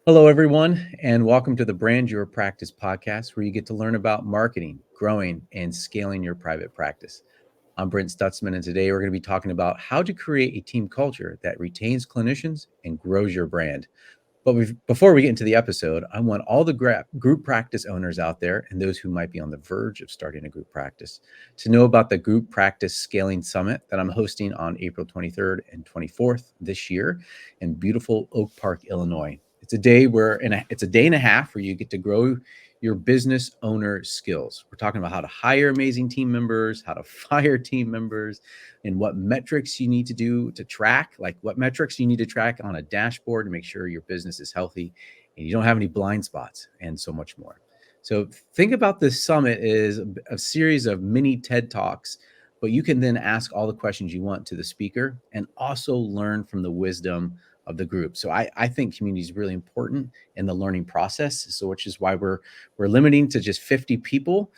Hello, everyone, and welcome to the Brand Your Practice podcast, where you get to learn about marketing, growing, and scaling your private practice. I'm Brent Stutzman, and today we're going to be talking about how to create a team culture that retains clinicians and grows your brand. But before we get into the episode, I want all the group practice owners out there and those who might be on the verge of starting a group practice to know about the Group Practice Scaling Summit that I'm hosting on April 23rd and 24th this year in beautiful Oak Park, Illinois. It's a day and a half where you get to grow your business owner skills. We're talking about how to hire amazing team members, how to fire team members, and what metrics you need to do to track, like what metrics you need to track on a dashboard to make sure your business is healthy and you don't have any blind spots, and so much more. So think about this summit as a series of mini TED Talks, but you can then ask all the questions you want to the speaker and also learn from the wisdom of the group. So I think community is really important in the learning process. So which is why we're limiting to just 50 people,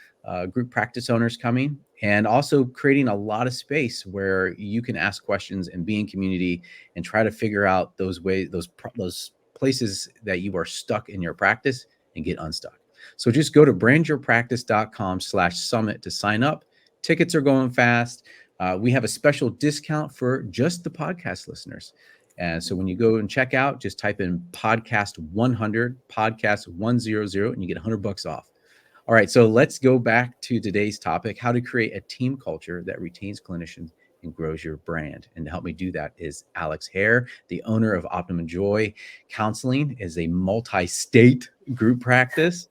group practice owners coming, and also creating a lot of space where you can ask questions and be in community and try to figure out those ways, those places that you are stuck in your practice and get unstuck. So just go to brandyourpractice.com/summit to sign up. Tickets are going fast. We have a special discount for just the podcast listeners. And so when you go and check out, just type in podcast 100, podcast 100, and you get $100 off. All right, so let's go back to today's topic, how to create a team culture that retains clinicians and grows your brand. And to help me do that is Alex Heorr, the owner of Optimum Joy Counseling, is a multi-state group practice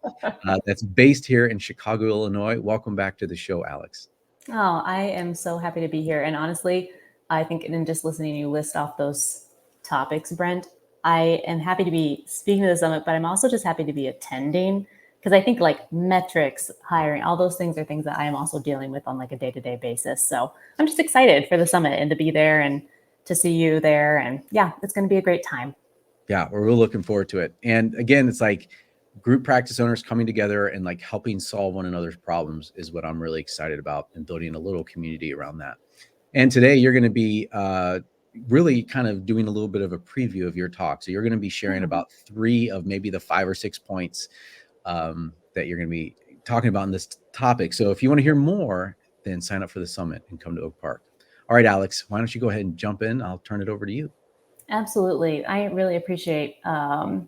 that's based here in Chicago, Illinois. Welcome back to the show, Alex. Oh, I am so happy to be here. And honestly, I think in just listening to you list off those topics, Brent, I am happy to be speaking to the summit, but I'm also just happy to be attending because I think like metrics, hiring, all those things are things that I am also dealing with on like a day-to-day basis. So I'm just excited for the summit and to be there and to see you there. And yeah, it's going to be a great time. Yeah, we're really looking forward to it. And again, it's like group practice owners coming together and like helping solve one another's problems is what I'm really excited about, and building a little community around that. And today you're going to be really kind of doing a little bit of a preview of your talk. So you're going to be sharing about 3 of maybe the 5 or 6 points that you're going to be talking about in this topic. So if you want to hear more, then sign up for the summit and come to Oak Park. All right, Alex, why don't you go ahead and jump in? I'll turn it over to you. Absolutely. I really appreciate that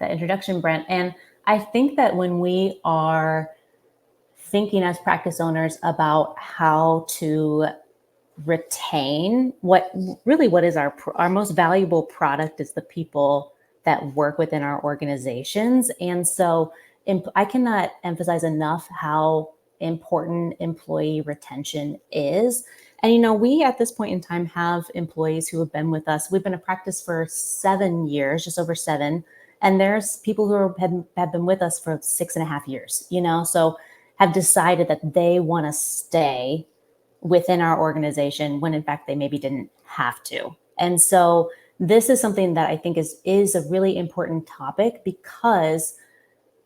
introduction, Brent. And I think that when we are thinking as practice owners about how to retain what is our most valuable product is the people that work within our organizations. And so I cannot emphasize enough how important employee retention is. And, we at this point in time have employees who have been with us. We've been a practice for 7 years, just over 7. And there's people who have been with us for 6.5 years, so have decided that they want to stay within our organization when in fact they maybe didn't have to. And so this is something that I think is a really important topic, because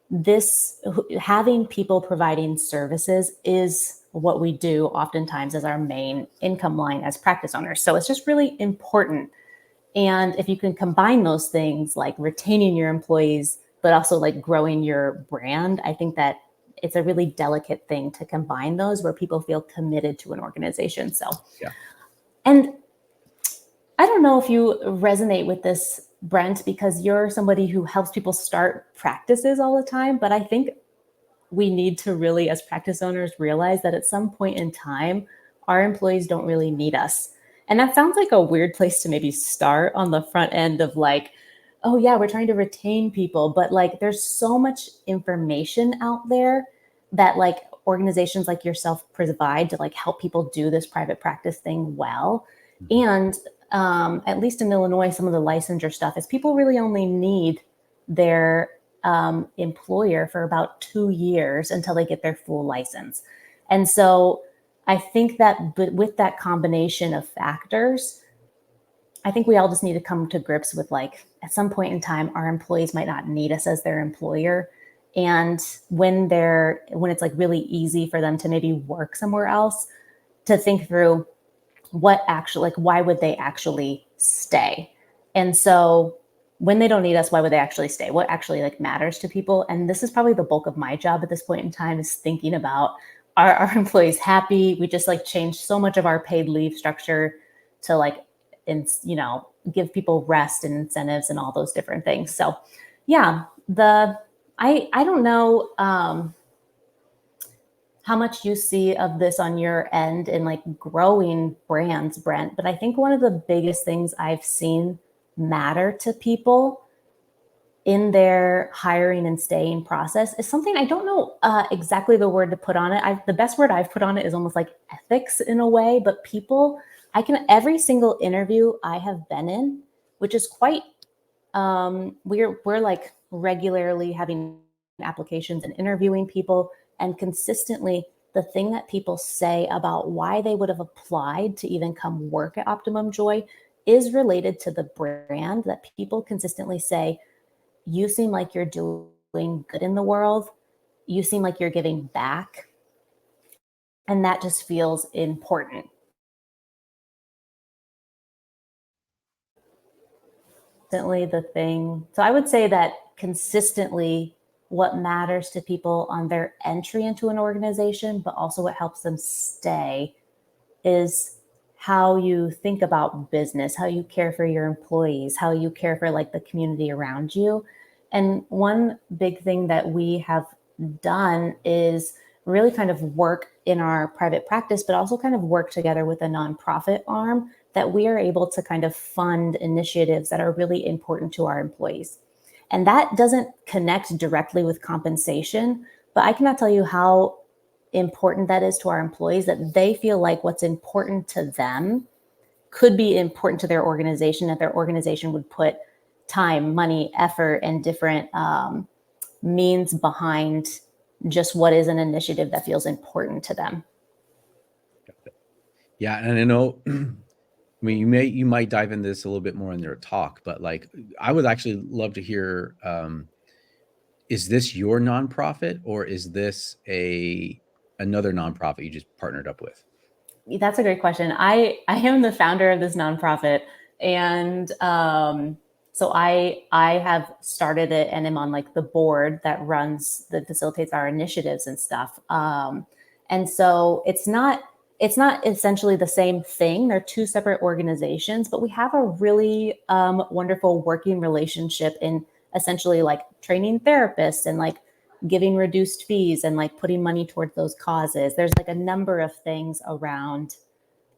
this having people providing services is what we do oftentimes as our main income line as practice owners. So it's just really important. And if you can combine those things, like retaining your employees, but also like growing your brand, I think that it's a really delicate thing to combine those where people feel committed to an organization. So, yeah. And I don't know if you resonate with this, Brent, because you're somebody who helps people start practices all the time. But I think we need to really, as practice owners, realize that at some point in time, our employees don't really need us. And that sounds like a weird place to maybe start on the front end of like, oh yeah, we're trying to retain people. But like, there's so much information out there that like organizations like yourself provide to like help people do this private practice thing well. And at least in Illinois, some of the licensure stuff is people really only need their employer for about 2 years until they get their full license. And so I think that with that combination of factors, I think we all just need to come to grips with like, at some point in time, our employees might not need us as their employer. And when it's like really easy for them to maybe work somewhere else, to think through what actually, like, why would they actually stay? And so when they don't need us, why would they actually stay? What actually like matters to people? And this is probably the bulk of my job at this point in time, is thinking about, are our employees happy? We just like changed so much of our paid leave structure to like, give people rest and incentives and all those different things. So yeah, I don't know how much you see of this on your end in like growing brands, Brent, but I think one of the biggest things I've seen matter to people in their hiring and staying process is something I don't know exactly the word to put on it. The best word I've put on it is almost like ethics in a way, but people, every single interview I have been in, which is quite, we're like regularly having applications and interviewing people, and consistently the thing that people say about why they would have applied to even come work at Optimum Joy is related to the brand. That people consistently say, you seem like you're doing good in the world. You seem like you're giving back. And that just feels important. The thing. So I would say that consistently what matters to people on their entry into an organization, but also what helps them stay, is how you think about business, how you care for your employees, how you care for like the community around you. And one big thing that we have done is really kind of work in our private practice, but also kind of work together with a nonprofit arm that we are able to kind of fund initiatives that are really important to our employees. And that doesn't connect directly with compensation, but I cannot tell you how important that is to our employees, that they feel like what's important to them could be important to their organization, that their organization would put time, money, effort, and different means behind just what is an initiative that feels important to them. Yeah, and I know, I mean, you might dive into this a little bit more in your talk, but like, I would actually love to hear, is this your nonprofit, or is this another nonprofit you just partnered up with? That's a great question. I am the founder of this nonprofit, and so I have started it and am on like the board that facilitates our initiatives and stuff. And so it's not essentially the same thing. They're two separate organizations, but we have a really wonderful working relationship in essentially like training therapists and like giving reduced fees and like putting money towards those causes. There's like a number of things around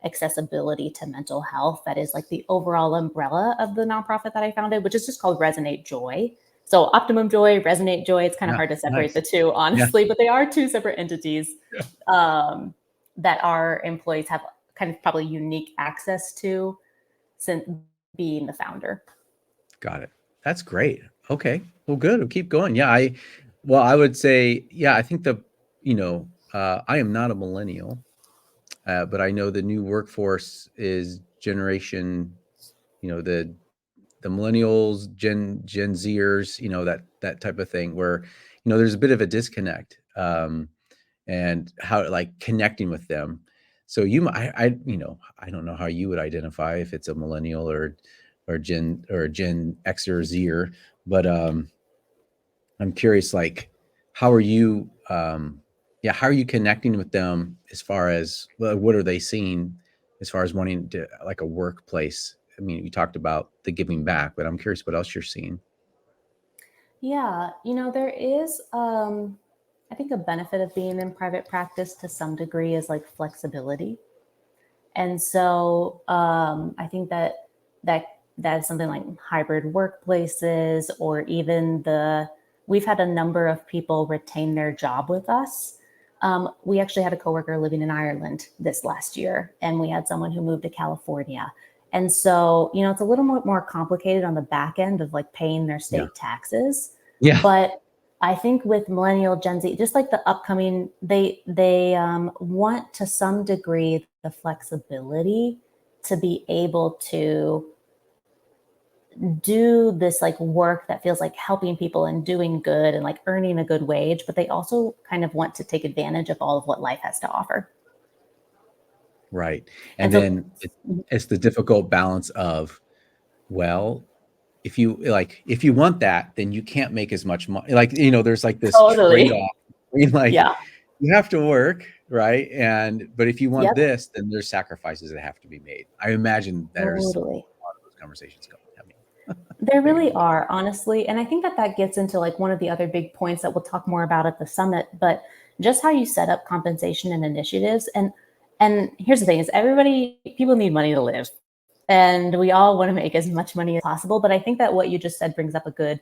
accessibility to mental health that is like the overall umbrella of the nonprofit that I founded, which is just called Resonate Joy. So Optimum Joy, Resonate Joy, it's kind of hard to separate the two, honestly, but they are two separate entities that our employees have kind of probably unique access to since being the founder. Got it. That's great. Okay. Well, good. We'll keep going. Yeah. I would say, yeah, I think I am not a millennial, but I know the new workforce is generation, the millennials, Gen Zers, that type of thing, where, there's a bit of a disconnect, and how, like, connecting with them. So I don't know how you would identify if it's a millennial or Gen X or Zer, but I'm curious, like, how are you, how are you connecting with them as far as, well, what are they seeing as far as wanting to, like, a workplace? I mean, you talked about the giving back, but I'm curious what else you're seeing. Yeah, there is, I think a benefit of being in private practice to some degree is like flexibility. And so I think that's something like hybrid workplaces, or even we've had a number of people retain their job with us. We actually had a coworker living in Ireland this last year, and we had someone who moved to California. And so, it's a little more complicated on the back end of like paying their state taxes. Yeah. But I think with millennial Gen Z, just like the upcoming, they want to some degree the flexibility to be able to do this like work that feels like helping people and doing good and like earning a good wage, but they also kind of want to take advantage of all of what life has to offer. Right. And then it's the difficult balance of, well, if you want that, then you can't make as much money. Like, there's like this Totally. trade-off. I mean, like, Yeah. you have to work, right? But if you want Yep. this, then there's sacrifices that have to be made. I imagine there's a Totally. lot of those conversations going. There Big really and are, honestly. And I think that gets into like one of the other big points that we'll talk more about at the summit, but just how you set up compensation and initiatives. And here's the thing is people need money to live. And we all want to make as much money as possible. But I think that what you just said brings up a good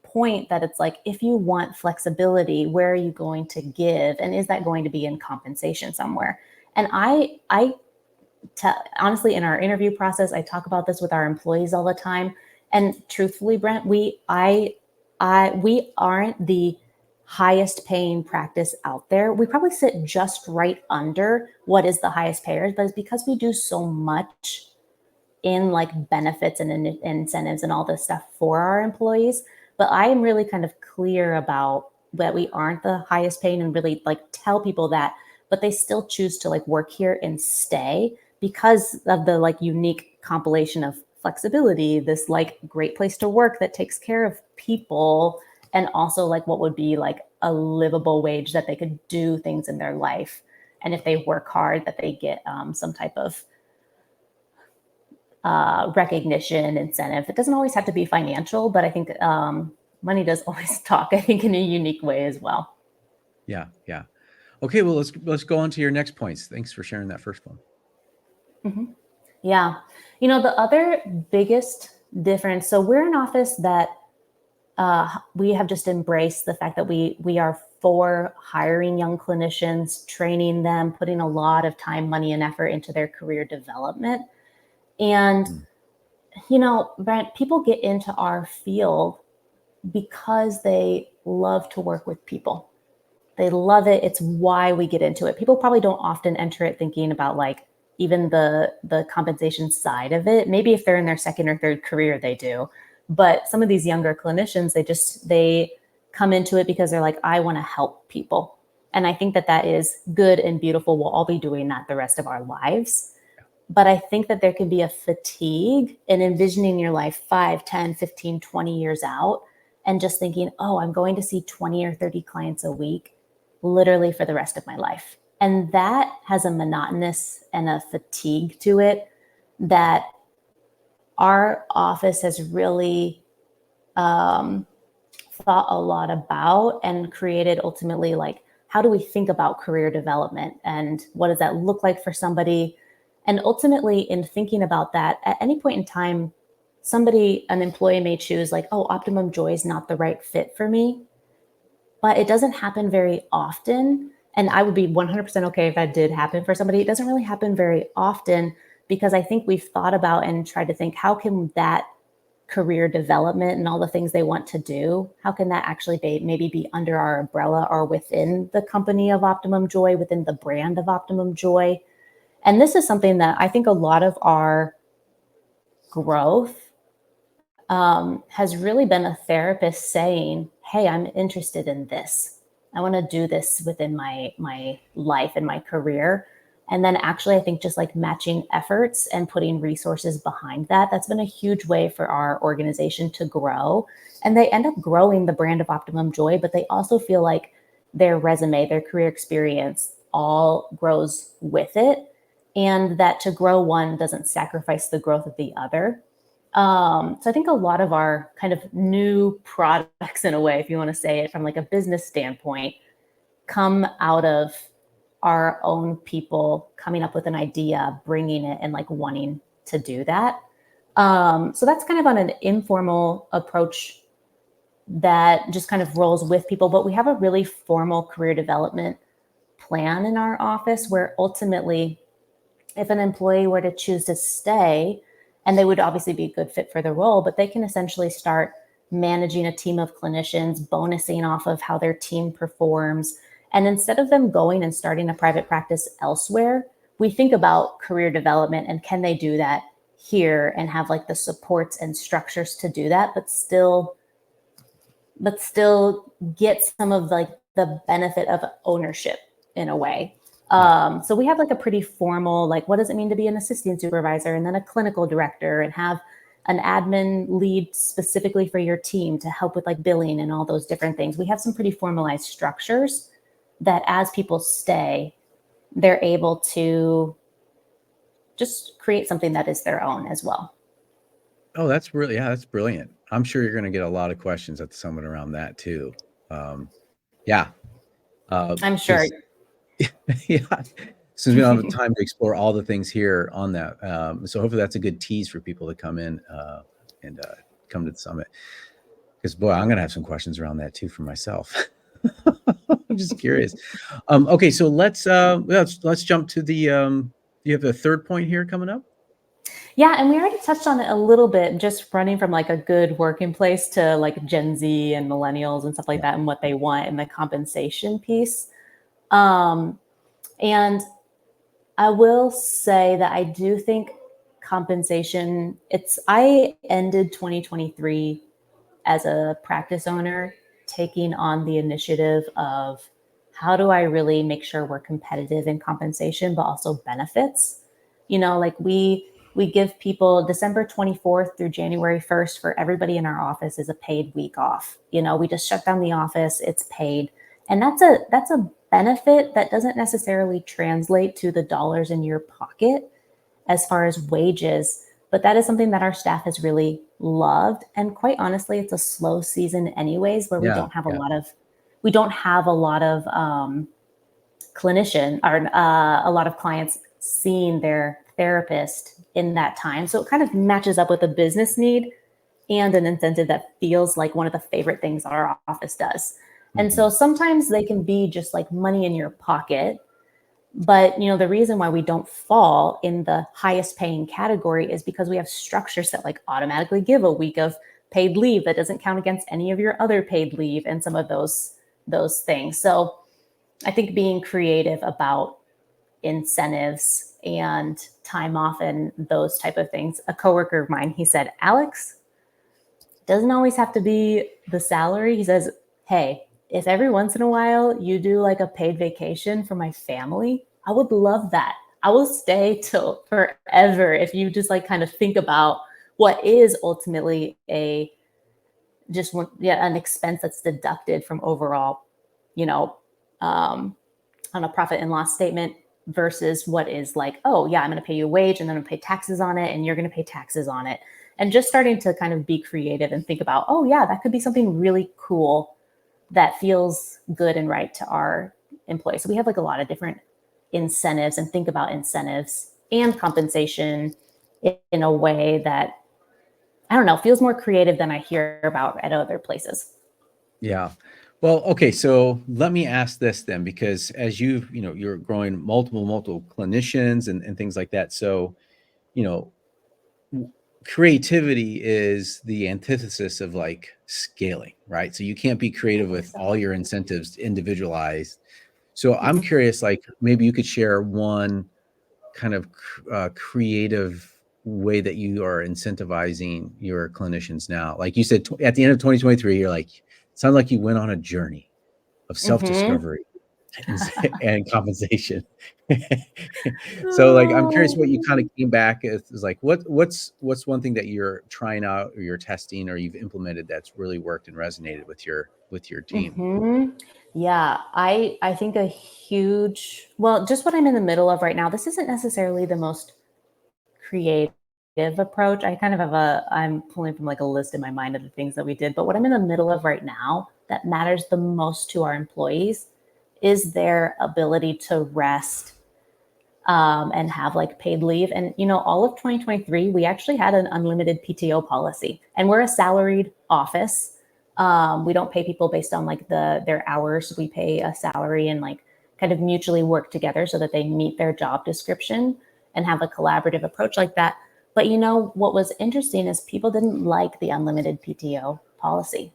point, that it's like, if you want flexibility, where are you going to give? And is that going to be in compensation somewhere? And honestly, in our interview process, I talk about this with our employees all the time. And truthfully, Brent, we aren't the highest paying practice out there. We probably sit just right under what is the highest payers, but it's because we do so much in like benefits and incentives and all this stuff for our employees. But I am really kind of clear about that we aren't the highest paying, and really like tell people that, but they still choose to like work here and stay because of the like unique compilation of flexibility, this like great place to work that takes care of people, and also like what would be like a livable wage that they could do things in their life. And if they work hard, that they get some type of recognition, incentive. It doesn't always have to be financial, but I think money does always talk, I think, in a unique way as well. Yeah. Yeah. Okay. Well, let's go on to your next points. Thanks for sharing that first one. Mm-hmm. Yeah. The other biggest difference, so we're an office that we have just embraced the fact that we are for hiring young clinicians, training them, putting a lot of time, money, and effort into their career development. And, Brent, people get into our field because they love to work with people. They love it. It's why we get into it. People probably don't often enter it thinking about like even the compensation side of it. Maybe if they're in their second or third career, they do. But some of these younger clinicians, they come into it because they're like, I want to help people. And I think that is good and beautiful. We'll all be doing that the rest of our lives. But I think that there can be a fatigue in envisioning your life 5, 10, 15, 20 years out, and just thinking, oh, I'm going to see 20 or 30 clients a week, literally for the rest of my life. And that has a monotonous and a fatigue to it that our office has really thought a lot about, and created ultimately like, how do we think about career development and what does that look like for somebody? And ultimately, in thinking about that, at any point in time, an employee may choose like, oh, Optimum Joy is not the right fit for me. But it doesn't happen very often. And I would be 100% okay if that did happen for somebody. It doesn't really happen very often because I think we've thought about and tried to think, how can that career development and all the things they want to do, how can that actually maybe be under our umbrella or within the company of Optimum Joy, within the brand of Optimum Joy? And this is something that I think a lot of our growth has really been a therapist saying, hey, I'm interested in this. I want to do this within my life and my career. And then actually, I think just like matching efforts and putting resources behind that, that's been a huge way for our organization to grow. And they end up growing the brand of Optimum Joy, but they also feel like their resume, their career experience all grows with it. And that to grow one doesn't sacrifice the growth of the other. So I think a lot of our kind of new products, in a way, if you want to say it from like a business standpoint, come out of our own people coming up with an idea, bringing it, and like wanting to do that. So that's kind of on an informal approach that just kind of rolls with people. But we have a really formal career development plan in our office where ultimately, if an employee were to choose to stay, and they would obviously be a good fit for the role, but they can essentially start managing a team of clinicians, bonusing off of how their team performs. And instead of them going and starting a private practice elsewhere, we think about career development and can they do that here and have like the supports and structures to do that, but still get some of like the benefit of ownership in a way. So we have like a pretty formal, like, what does it mean to be an assistant supervisor and then a clinical director, and have an admin lead specifically for your team to help with like billing and all those different things. We have some pretty formalized structures that as people stay, they're able to just create something that is their own as well. Oh, that's brilliant. I'm sure you're going to get a lot of questions at the summit around that too. Yeah. I'm sure. Yeah. Since we don't have time to explore all the things here on that. So hopefully that's a good tease for people to come in and come to the summit. Because boy, I'm going to have some questions around that too for myself. I'm just curious. Okay, so let's jump to the. You have a third point here coming up. Yeah, and we already touched on it a little bit, just running from like a good working place to like Gen Z and millennials and stuff like that, and what they want and the compensation piece. And I will say that I do think compensation, I ended 2023 as a practice owner, taking on the initiative of how do I really make sure we're competitive in compensation, but also benefits. Like we give people December 24th through January 1st for everybody in our office is a paid week off. We just shut down the office, it's paid. And that's a benefit that doesn't necessarily translate to the dollars in your pocket as far as wages, but that is something that our staff has really loved. And quite honestly, it's a slow season anyways, where we don't have a lot of clinician or a lot of clients seeing their therapist in that time. So it kind of matches up with a business need and an incentive that feels like one of the favorite things our office does. And so sometimes they can be just like money in your pocket. But, the reason why we don't fall in the highest paying category is because we have structures that like automatically give a week of paid leave that doesn't count against any of your other paid leave and some of those things. So I think being creative about incentives and time off and those type of things. A coworker of mine, he said, Alex, doesn't always have to be the salary. He says, hey, if every once in a while you do like a paid vacation for my family, I would love that. I will stay till forever if you just like kind of think about what is ultimately an expense that's deducted from overall, on a profit and loss statement versus what is like, oh yeah, I'm going to pay you a wage and then I'm going to pay taxes on it and you're going to pay taxes on it. And just starting to kind of be creative and think about, oh yeah, that could be something really cool that feels good and right to our employees. So we have like a lot of different incentives and think about incentives and compensation in a way that, I don't know, feels more creative than I hear about at other places. Yeah. Well, okay. So let me ask this then, because as you're growing multiple clinicians and things like that. So, creativity is the antithesis of like scaling, right? So you can't be creative with all your incentives individualized. So I'm curious, like maybe you could share one kind of creative way that you are incentivizing your clinicians now. Like you said, at the end of 2023, you're like, sounds like you went on a journey of self-discovery and compensation. So like, I'm curious what you kind of came back is like, what's one thing that you're trying out or you're testing or you've implemented that's really worked and resonated with your team? Yeah, I think just what I'm in the middle of right now, this isn't necessarily the most creative approach. I kind of I'm pulling from like a list in my mind of the things that we did, but what I'm in the middle of right now that matters the most to our employees is their ability to rest and have like paid leave. And, all of 2023, we actually had an unlimited PTO policy and we're a salaried office. We don't pay people based on like their hours. We pay a salary and like kind of mutually work together so that they meet their job description and have a collaborative approach like that. But what was interesting is people didn't like the unlimited PTO policy.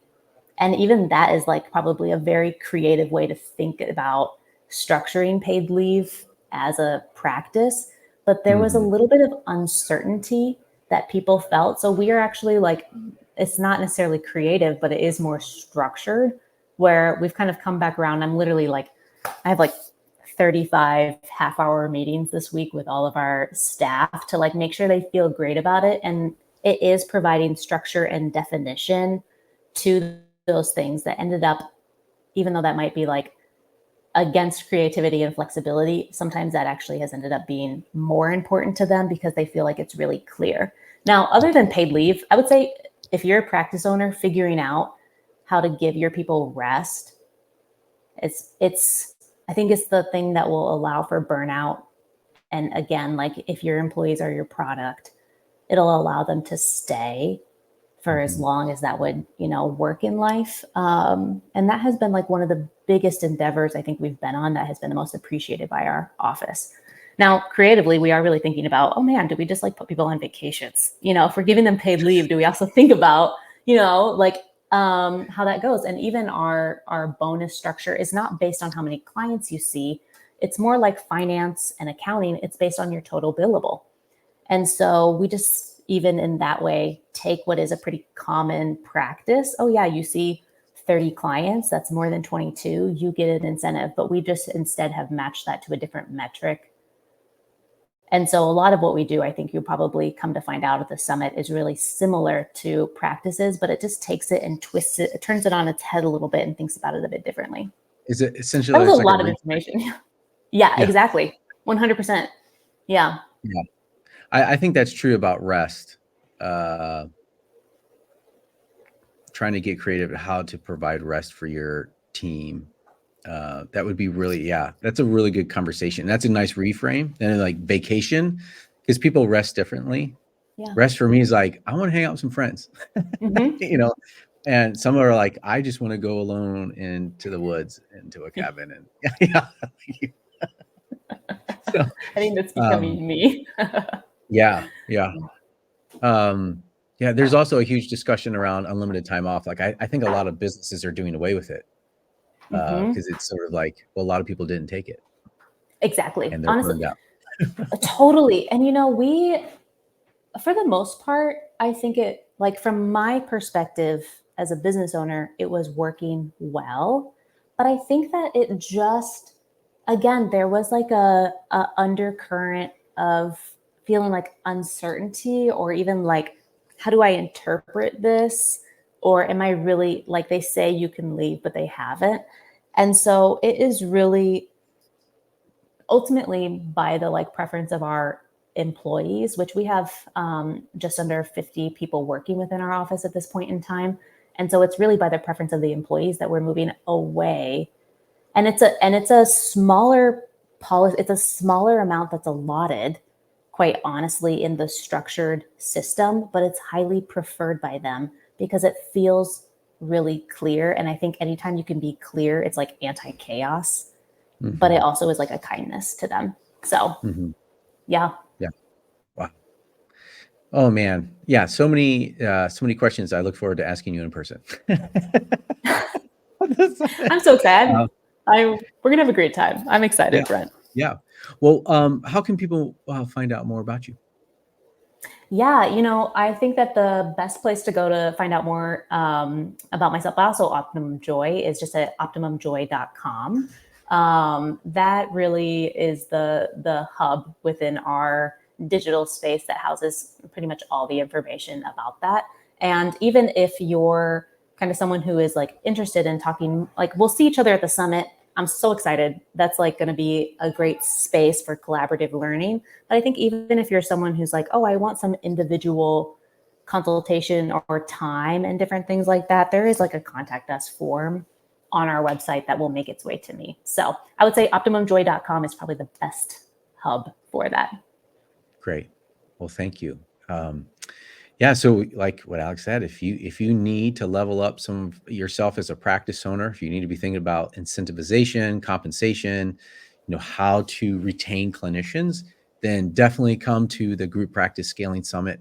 And even that is like probably a very creative way to think about structuring paid leave as a practice. But there was a little bit of uncertainty that people felt. So we are actually like, it's not necessarily creative, but it is more structured where we've kind of come back around. I'm literally like, I have like 35 half-hour meetings this week with all of our staff to like make sure they feel great about it. And it is providing structure and definition to those things that ended up, even though that might be like against creativity and flexibility, sometimes that actually has ended up being more important to them because they feel like it's really clear. Now, other than paid leave, I would say if you're a practice owner, figuring out how to give your people rest, I think it's the thing that will allow for burnout. And again, like if your employees are your product, it'll allow them to stay for as long as that would, work in life. And that has been like one of the biggest endeavors I think we've been on that has been the most appreciated by our office. Now, creatively, we are really thinking about, oh man, do we just like put people on vacations? If we're giving them paid leave, do we also think about, how that goes? And even our bonus structure is not based on how many clients you see. It's more like finance and accounting. It's based on your total billable. And so we just, even in that way, take what is a pretty common practice. Oh yeah, you see 30 clients, that's more than 22, you get an incentive, but we just instead have matched that to a different metric. And so a lot of what we do, I think you'll probably come to find out at the summit, is really similar to practices, but it just takes it and twists it, turns it on its head a little bit and thinks about it a bit differently. Is it essentially that was a like lot of information. Yeah, exactly. 100%. Yeah. Yeah. I think that's true about rest. Trying to get creative at how to provide rest for your team. That would be really, that's a really good conversation. That's a nice reframe. And like vacation, because people rest differently. Yeah. Rest for me is like, I want to hang out with some friends, and some are like, I just want to go alone into the woods, into a cabin. And so, I think that's becoming me. Yeah. There's also a huge discussion around unlimited time off. Like I think a lot of businesses are doing away with it because it's sort of like, well, a lot of people didn't take it. Exactly. And they're Honestly, burned out. Totally. And we, for the most part, I think it, like from my perspective as a business owner, it was working well. But I think that it just, again, there was like a undercurrent of feeling like uncertainty, or even like, how do I interpret this? Or am I really, like they say you can leave, but they haven't. And so it is really ultimately by the like preference of our employees, which we have just under 50 people working within our office at this point in time. And so it's really by the preference of the employees that we're moving away. And it's a smaller policy, it's a smaller amount that's allotted, quite honestly, in the structured system, but it's highly preferred by them because it feels really clear. And I think anytime you can be clear, it's like anti-chaos, but it also is like a kindness to them. So yeah. Wow. Oh man. Yeah. So many questions. I look forward to asking you in person. I'm so excited. We're going to have a great time. I'm excited, Brent. Yeah. Well, how can people find out more about you? Yeah, I think that the best place to go to find out more about myself, but also Optimum Joy, is just at optimumjoy.com. That really is the hub within our digital space that houses pretty much all the information about that. And even if you're kind of someone who is like interested in talking, like we'll see each other at the summit. I'm so excited. That's like going to be a great space for collaborative learning. But I think even if you're someone who's like, oh, I want some individual consultation or time and different things like that, there is like a contact us form on our website that will make its way to me. So I would say optimumjoy.com is probably the best hub for that. Great. Well, thank you. So like what Alex said, if you need to level up some of yourself as a practice owner, if you need to be thinking about incentivization, compensation, how to retain clinicians, then definitely come to the Group Practice Scaling Summit.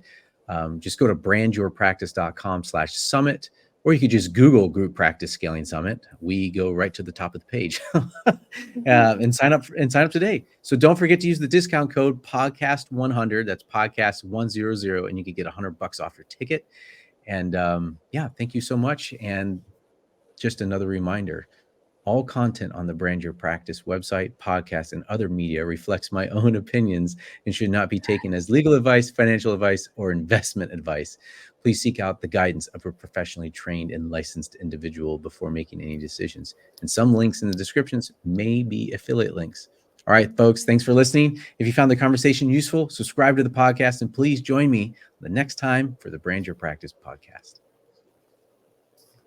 Just go to brandyourpractice.com/summit, or you could just Google Group Practice Scaling Summit. We go right to the top of the page and sign up today. So don't forget to use the discount code podcast100. That's podcast 100, and you can get $100 off your ticket. And thank you so much. And just another reminder, All content on the Brand Your Practice website, podcast, and other media reflects my own opinions and should not be taken as legal advice, financial advice, or investment advice. Please seek out the guidance of a professionally trained and licensed individual before making any decisions. And some links in the descriptions may be affiliate links. All right, folks, thanks for listening. If you found the conversation useful, subscribe to the podcast and please join me the next time for the Brand Your Practice podcast.